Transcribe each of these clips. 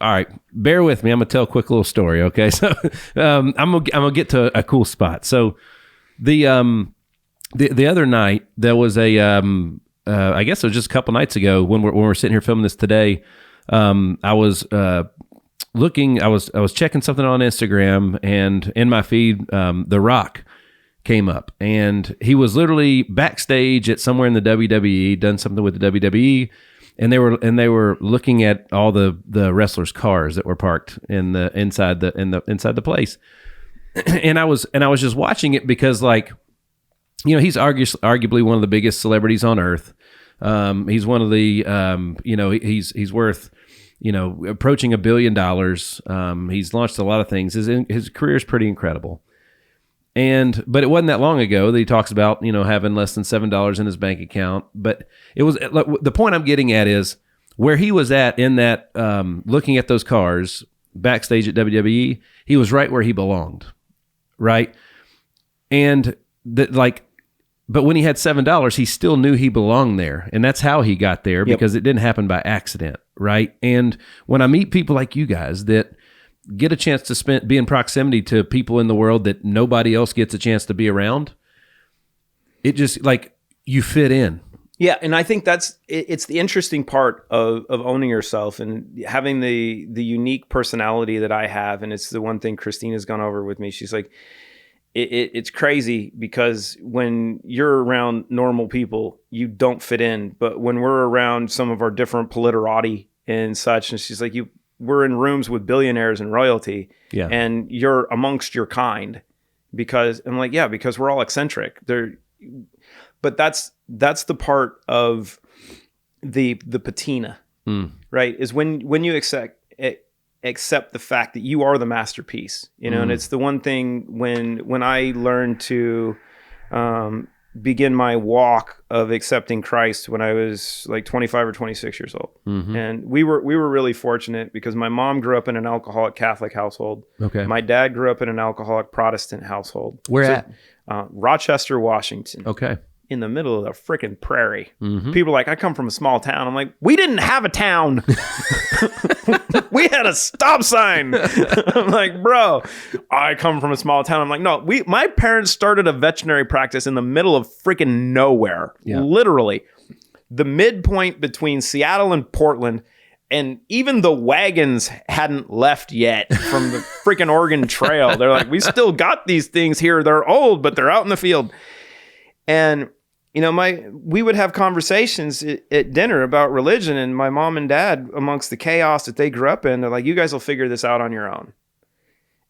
all right, bear with me. I'm gonna tell a quick little story. Okay, so I'm gonna get to a cool spot. So the other night there was a I guess it was just a couple nights ago when we're sitting here filming this today. I was looking. I was checking something on Instagram, and in my feed, The Rock came up, and he was literally backstage at somewhere in the WWE, done something with the WWE, and they were looking at all the wrestlers' cars that were parked in the inside the place, and I was just watching it because, like, you know, he's arguably one of the biggest celebrities on earth. He's one of the you know, he's worth, you know, approaching $1 billion. He's launched a lot of things. His career is pretty incredible. But it wasn't that long ago that he talks about, you know, having less than $7 in his bank account. But it was, the point I'm getting at is where he was at in that, looking at those cars backstage at WWE, he was right where he belonged. Right. And but when he had $7, he still knew he belonged there. And that's how he got there, because it didn't happen by accident. Right. And when I meet people like you guys that get a chance to be in proximity to people in the world that nobody else gets a chance to be around, it just, like, you fit in. Yeah, and I think it's the interesting part of owning yourself and having the unique personality that I have. And it's the one thing Christina's gone over with me. She's like, it's crazy because when you're around normal people, you don't fit in. But when we're around some of our different politierati and such, and she's like, we're in rooms with billionaires and royalty, and you're amongst your kind, because I'm like, yeah, because we're all eccentric. But that's the part of the patina, right? Is when you accept the fact that you are the masterpiece, you know. And it's the one thing when I learned to begin my walk of accepting Christ when I was like 25 or 26 years old. And we were really fortunate because my mom grew up in an alcoholic Catholic household. Okay. My dad grew up in an alcoholic Protestant household. Where at? Rochester, Washington. Okay. In the middle of the freaking prairie. People are like, I come from a small town. I'm like, we didn't have a town. We had a stop sign. I'm like, bro, I come from a small town. I'm like, no, my parents started a veterinary practice in the middle of freaking nowhere. Literally. The midpoint between Seattle and Portland, and even the wagons hadn't left yet from the freaking Oregon Trail. They're like, we still got these things here. They're old, but they're out in the field. And, you know, we would have conversations at dinner about religion, and my mom and dad, amongst the chaos that they grew up in, they're like, you guys will figure this out on your own.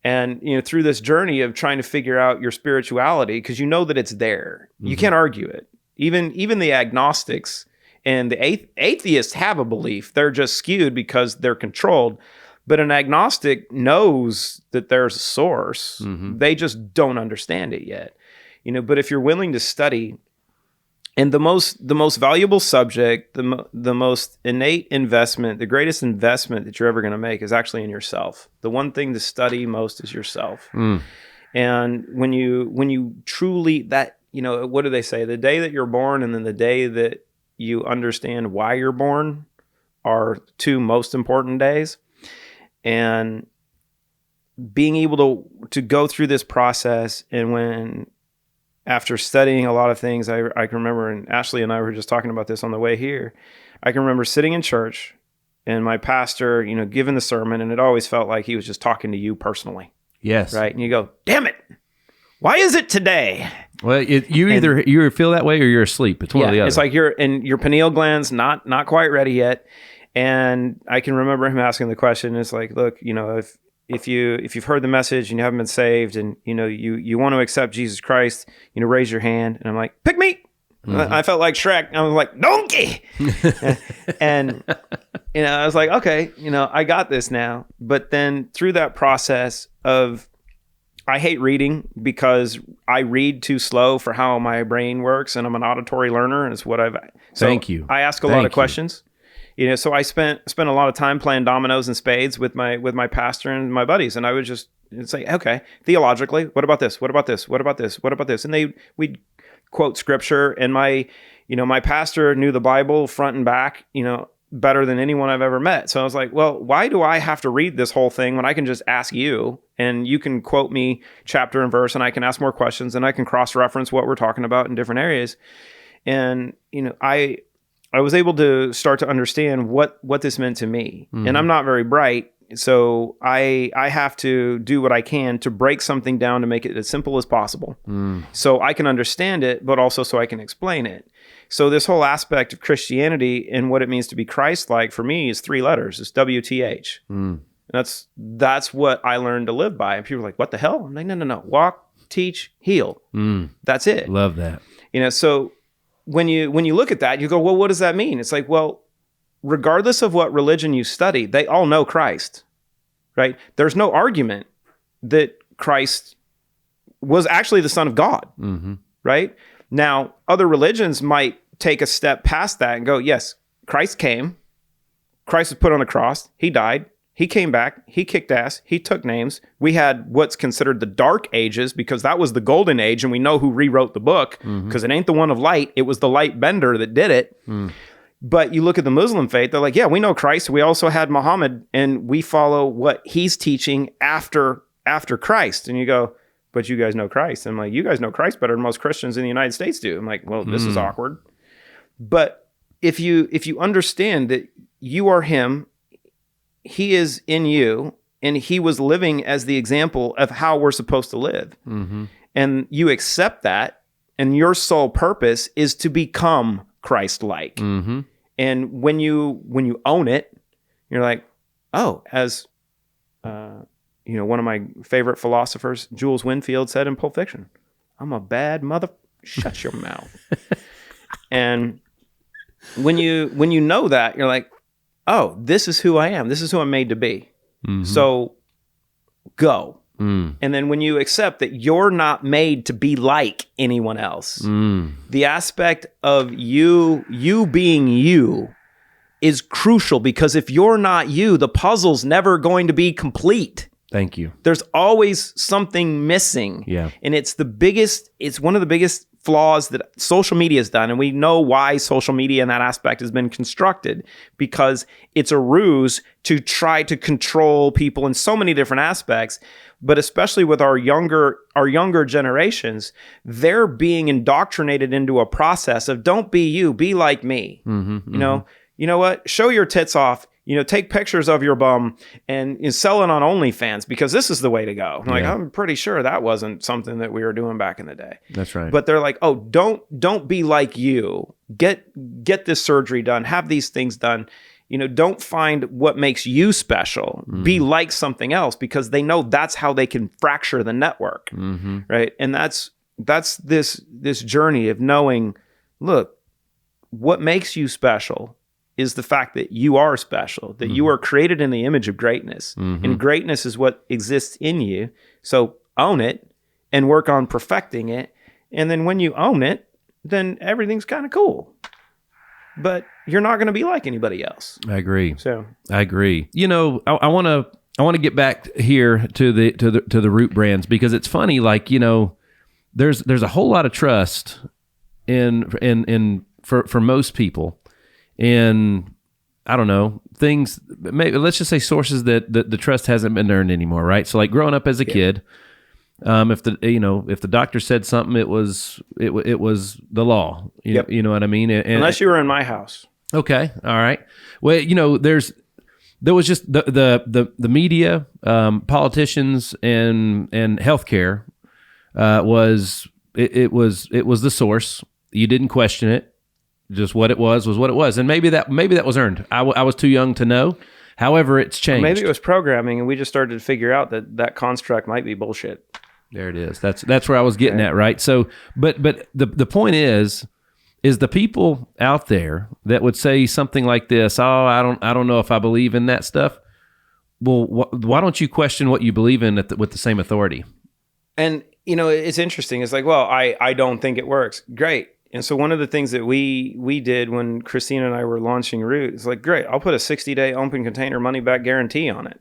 And, you know, through this journey of trying to figure out your spirituality, because you know that it's there. You can't argue it. Even the agnostics and the atheists have a belief. They're just skewed because they're controlled. But an agnostic knows that there's a source. They just don't understand it yet. You know, but if you're willing to study, and the most valuable subject, the most innate investment, the greatest investment that you're ever going to make is actually in yourself. The one thing to study most is yourself. And when you truly, that, you know, what do they say? The day that you're born and then the day that you understand why you're born are two most important days. And being able to go through this process, and after studying a lot of things, I can remember, and Ashley and I were just talking about this on the way here, I can remember sitting in church and my pastor, you know, giving the sermon, and it always felt like he was just talking to you personally. Yes. Right? And you go, damn it, why is it today? Well, you either feel that way or you're asleep. It's one or the other. It's like your pineal gland's not quite ready yet. And I can remember him asking the question, it's like, look, you know, if you've heard the message and you haven't been saved, and you know you want to accept Jesus Christ, you know, raise your hand. And I'm like, pick me. I felt like Shrek. I was like, donkey. And you know, I was like, okay, you know, I got this now. But then through that process of, I hate reading because I read too slow for how my brain works, and I'm an auditory learner, and it's what Thank you. I ask a lot of questions. You know, so I spent a lot of time playing dominoes and spades with my pastor and my buddies, and I would just say, okay, theologically, what about this? What about this? What about this? What about this? And we'd quote scripture, and my pastor knew the Bible front and back, you know, better than anyone I've ever met. So I was like, well, why do I have to read this whole thing when I can just ask you and you can quote me chapter and verse and I can ask more questions and I can cross-reference what we're talking about in different areas. And, I was able to start to understand what this meant to me. Mm-hmm. And I'm not very bright. So I have to do what I can to break something down to make it as simple as possible. So I can understand it, but also so I can explain it. So this whole aspect of Christianity and what it means to be Christ-like for me is 3 letters. It's WTH. That's what I learned to live by. And people are like, what the hell? I'm like, no. Walk, teach, heal. That's it. Love that. So when you look at that, you go, well, what does that mean? It's like, well, regardless of what religion you study, they all know Christ, right? There's no argument that Christ was actually the Son of God, right? Now, other religions might take a step past that and go, yes, Christ came. Christ was put on the cross. He died. He came back. He kicked ass. He took names. We had what's considered the Dark Ages because that was the golden age, and we know who rewrote the book because it ain't the one of light. It was the light bender that did it. But you look at the Muslim faith, they're like, yeah, we know Christ. We also had Muhammad, and we follow what he's teaching after Christ. And you go, but you guys know Christ. And I'm like, you guys know Christ better than most Christians in the United States do. I'm like, well, this is awkward. But if you understand that you are him, he is in you, and he was living as the example of how we're supposed to live. And you accept that, and your sole purpose is to become Christ-like. And when you own it, you're like, oh, as one of my favorite philosophers, Jules Winfield, said in Pulp Fiction, I'm a bad mother. Shut your mouth. And when you know that, you're like, oh, this is who I am. This is who I'm made to be. So go. And then when you accept that you're not made to be like anyone else, the aspect of you being you is crucial, because if you're not you, the puzzle's never going to be complete. Thank you. There's always something missing. Yeah. And it's one of the biggest flaws that social media has done. And we know why social media in that aspect has been constructed, because it's a ruse to try to control people in so many different aspects. But especially with our younger generations, they're being indoctrinated into a process of don't be you, be like me. You know what? Show your tits off. Take pictures of your bum and sell it on OnlyFans, because this is the way to go. I'm pretty sure that wasn't something that we were doing back in the day. That's right. But they're like, oh, don't be like you. Get this surgery done. Have these things done. Don't find what makes you special. Be like something else, because they know that's how they can fracture the network, right? And that's this journey of knowing, look, what makes you special is the fact that you are special, that you are created in the image of greatness, and greatness is what exists in you. So own it and work on perfecting it. And then when you own it, then everything's kind of cool. But you're not going to be like anybody else. I agree. So I agree. I want to get back here to the root brands, because it's funny. Like, there's a whole lot of trust for most people in, I don't know, things. Maybe let's just say sources that the trust hasn't been earned anymore, right? So like growing up as a kid. If the doctor said something, it was the law. You know what I mean? And, unless you were in my house. Okay, all right. Well, there was just the media, politicians, and healthcare was the source. You didn't question it. Just what it was what it was, and maybe that was earned. I was too young to know. However, it's changed. Or maybe it was programming, and we just started to figure out that construct might be bullshit. There it is. That's where I was getting at, right? So, but the point is the people out there that would say something like this, oh, I don't know if I believe in that stuff. Well, why don't you question what you believe in with the same authority? And it's interesting. It's like, well, I don't think it works. Great. And so one of the things that we did when Christina and I were launching Root is like, great, I'll put a 60-day open container money back guarantee on it.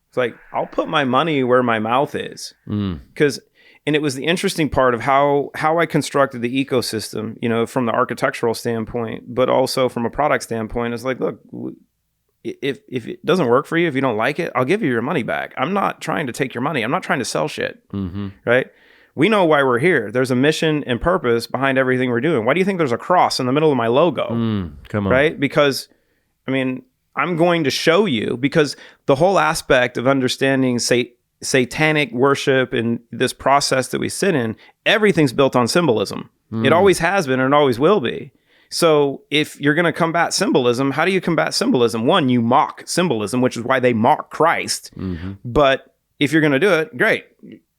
It's like, I'll put my money where my mouth is. Because And it was the interesting part of how I constructed the ecosystem, you know, from the architectural standpoint, but also from a product standpoint. It's like, look, if it doesn't work for you, if you don't like it, I'll give you your money back. I'm not trying to take your money. I'm not trying to sell shit, right? We know why we're here. There's a mission and purpose behind everything we're doing. Why do you think there's a cross in the middle of my logo? Come on. Right? Because, I mean, I'm going to show you, because the whole aspect of understanding, satanic worship and this process that we sit in, everything's built on symbolism. It always has been and it always will be. So if you're going to combat symbolism, how do you combat symbolism? One, you mock symbolism, which is why they mock Christ. But if you're going to do it, great.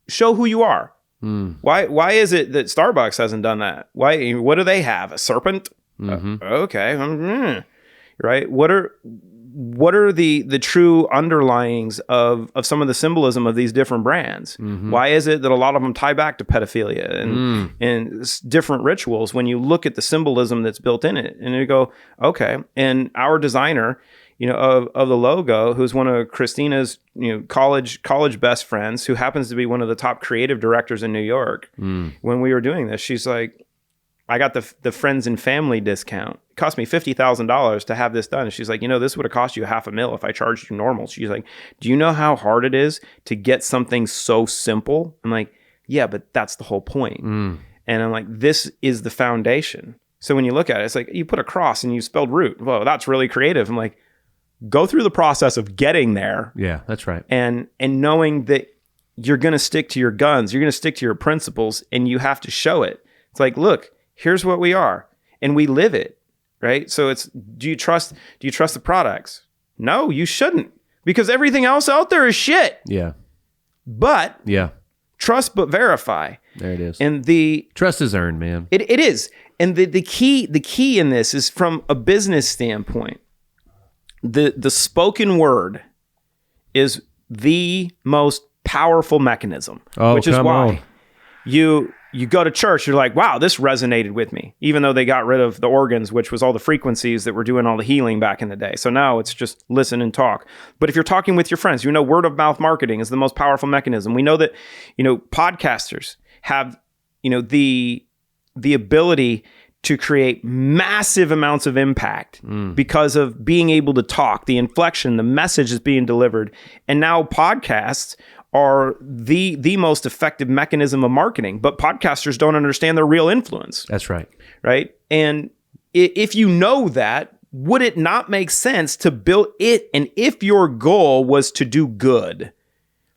Show who you are. Why is it that Starbucks hasn't done that? Why? What do they have? A serpent? Okay. Right? What are the true underlyings of some of the symbolism of these different brands? Why is it that a lot of them tie back to pedophilia and different rituals when you look at the symbolism that's built in it? And you go, okay. And our designer, you know, of the logo, who's one of Christina's, you know, college best friends, who happens to be one of the top creative directors in New York. When we were doing this, she's like, I got the friends and family discount. It cost me $50,000 to have this done. And she's like, you know, this would have cost you $500,000 if I charged you normal. She's like, do you know how hard it is to get something so simple? I'm like, yeah, but that's the whole point. And I'm like, this is the foundation. So when you look at it, it's like, you put a cross and you spelled root. Whoa, that's really creative. I'm like, go through the process of getting there. Yeah, that's right. And knowing that you're going to stick to your guns, you're going to stick to your principles, and you have to show it. It's like, look, here's what we are, and we live it, right? So it's, do you trust the products? No, you shouldn't, because everything else out there is shit. Yeah. But trust but verify. There it is. And the trust is earned, man. It is. And the key in this is from a business standpoint. The spoken word is the most powerful mechanism, which is why you go to church, you're like, wow, this resonated with me, even though they got rid of the organs, which was all the frequencies that were doing all the healing back in the day. So now it's just listen and talk. But if you're talking with your friends, you know, word of mouth marketing is the most powerful mechanism. We know that, you know, podcasters have, you know, the ability to create massive amounts of impact because of being able to talk, the inflection, the message is being delivered. And now podcasts are the most effective mechanism of marketing, but podcasters don't understand their real influence. That's right. Right? And if you know that, would it not make sense to build it? And if your goal was to do good,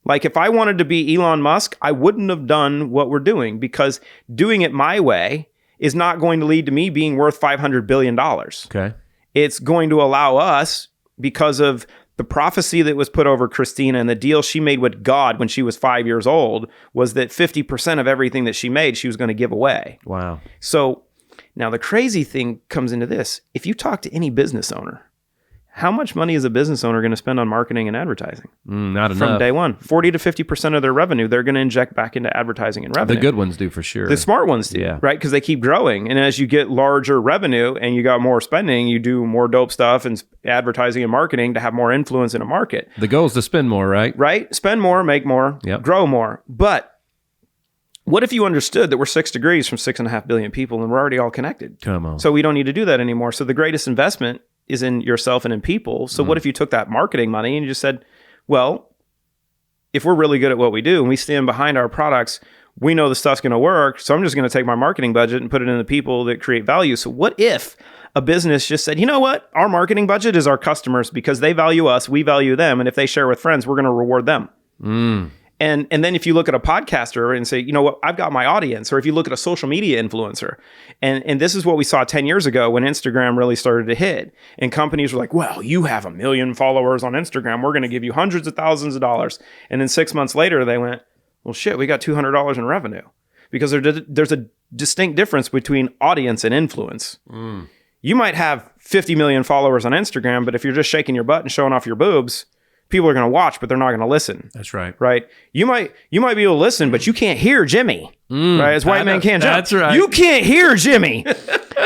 like if I wanted to be Elon Musk, I wouldn't have done what we're doing, because doing it my way is not going to lead to me being worth $500 billion. Okay. It's going to allow us, because of the prophecy that was put over Christina and the deal she made with God when she was 5 years old, was that 50% of everything that she made, she was going to give away. Wow. So now the crazy thing comes into this. If you talk to any business owner, how much money is a business owner going to spend on marketing and advertising? Not enough. From day one. 40 to 50% of their revenue, they're going to inject back into advertising and revenue. The good ones do, for sure. The smart ones do, right? Because they keep growing. And as you get larger revenue and you got more spending, you do more dope stuff and advertising and marketing to have more influence in a market. The goal is to spend more, right? Right? Spend more, make more, grow more. But what if you understood that we're 6 degrees from 6.5 billion people and we're already all connected? Come on. So we don't need to do that anymore. So the greatest investment is in yourself and in people. So what if you took that marketing money and you just said, well, if we're really good at what we do and we stand behind our products, we know the stuff's going to work. So I'm just going to take my marketing budget and put it in the people that create value. So what if a business just said, you know what? Our marketing budget is our customers, because they value us, we value them. And if they share with friends, we're going to reward them. And then if you look at a podcaster and say, you know what, I've got my audience, or if you look at a social media influencer, and this is what we saw 10 years ago when Instagram really started to hit, and companies were like, well, you have 1 million followers on Instagram, we're going to give you hundreds of thousands of dollars. And then 6 months later, they went, well, shit, we got $200 in revenue. Because there's a distinct difference between audience and influence. You might have 50 million followers on Instagram, but if you're just shaking your butt and showing off your boobs, people are going to watch, but they're not going to listen. That's right. Right? You might be able to listen, but you can't hear Jimmy. Right? As white man can't jump. That's right. You can't hear Jimmy.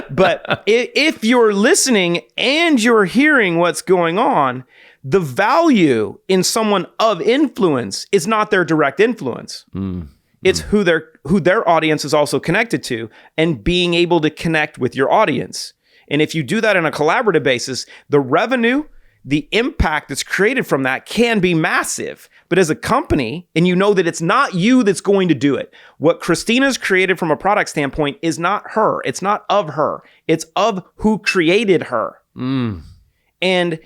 But if you're listening and you're hearing what's going on, the value in someone of influence is not their direct influence. It's who their audience is also connected to, and being able to connect with your audience. And if you do that on a collaborative basis, the revenue, the impact that's created from that can be massive. But as a company, and you know that it's not you that's going to do it. What Christina's created from a product standpoint is not her. It's not of her. It's of who created her. And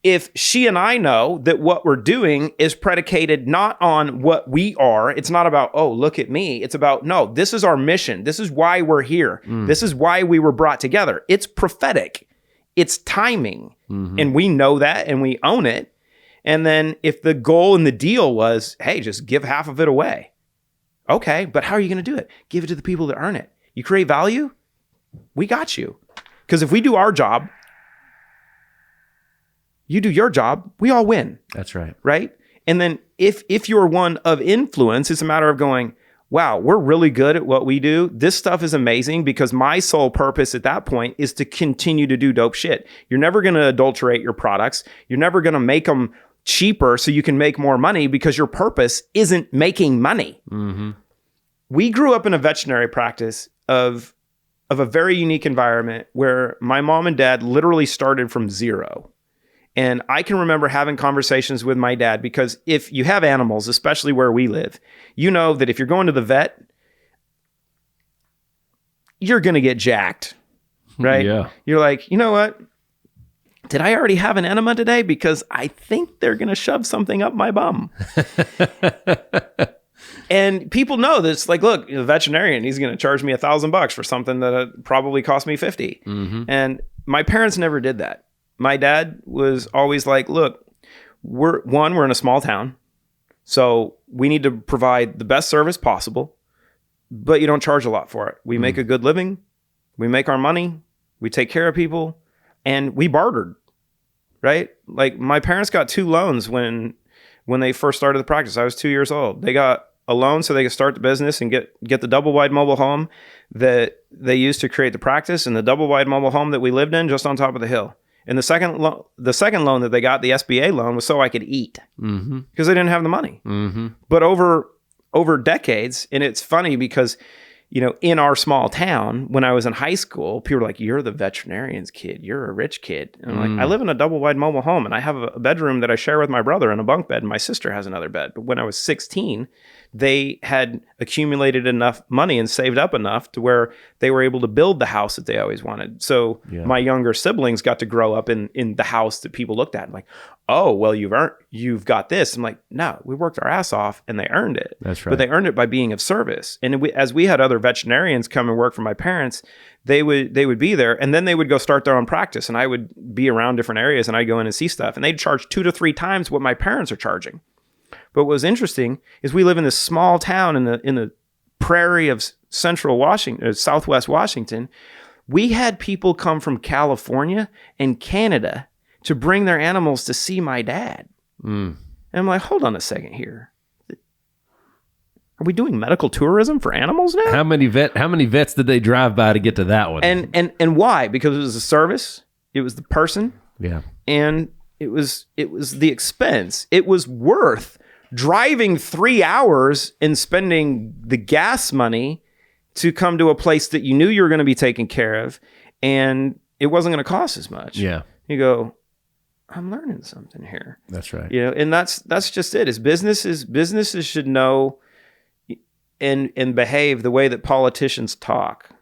if she and I know that what we're doing is predicated not on what we are, it's not about, oh, look at me. It's about, no, this is our mission. This is why we're here. This is why we were brought together. It's prophetic. It's timing. And we know that and we own it. And then if the goal and the deal was, hey, just give half of it away. Okay, but how are you going to do it? Give it to the people that earn it. You create value? We got you. Because if we do our job, you do your job, we all win. That's right. Right? And then if you're one of influence, it's a matter of going, wow, we're really good at what we do. This stuff is amazing because my sole purpose at that point is to continue to do dope shit. You're never going to adulterate your products. You're never going to make them cheaper so you can make more money because your purpose isn't making money. We grew up in a veterinary practice of a very unique environment where my mom and dad literally started from zero. And I can remember having conversations with my dad because if you have animals, especially where we live, you know that if you're going to the vet, you're going to get jacked, right? Yeah. You're like, you know what? Did I already have an enema today? Because I think they're going to shove something up my bum. And people know this, like, look, the veterinarian, he's going to charge me $1,000 for something that probably cost me 50. And my parents never did that. My dad was always like, look, we're in a small town, so we need to provide the best service possible, but you don't charge a lot for it. We make a good living. We make our money. We take care of people, and we bartered, right? Like my parents got 2 loans when they first started the practice. I was 2 years old. They got a loan so they could start the business and get the double wide mobile home that they used to create the practice, and the double wide mobile home that we lived in just on top of the hill. And the second loan that they got, the SBA loan, was so I could eat because they didn't have the money. But over decades, and it's funny because, you know, in our small town, when I was in high school, people were like, you're the veterinarian's kid. You're a rich kid. And I'm like, I live in a double wide mobile home and I have a bedroom that I share with my brother and a bunk bed, and my sister has another bed. But when I was 16, they had accumulated enough money and saved up enough to where they were able to build the house that they always wanted. So my younger siblings got to grow up in the house that people looked at, like, oh, well, you've got this. I'm like, no, we worked our ass off and they earned it. That's right. But they earned it by being of service. And as we had other veterinarians come and work for my parents, they would be there and then they would go start their own practice, and I would be around different areas and I'd go in and see stuff, and they'd charge 2 to 3 times what my parents are charging. But what was interesting is we live in this small town in the prairie of central Washington, southwest Washington. We had people come from California and Canada to bring their animals to see my dad. And I'm like, hold on a second here. Are we doing medical tourism for animals now? How many vets did they drive by to get to that one? And why? Because it was a service. It was the person. Yeah. And it was the expense. It was worth driving 3 hours and spending the gas money to come to a place that you knew you were going to be taken care of, and it wasn't going to cost as much. Yeah. You go, I'm learning something here. That's right. You know, and that's just it. Is businesses should know and behave the way that politicians talk.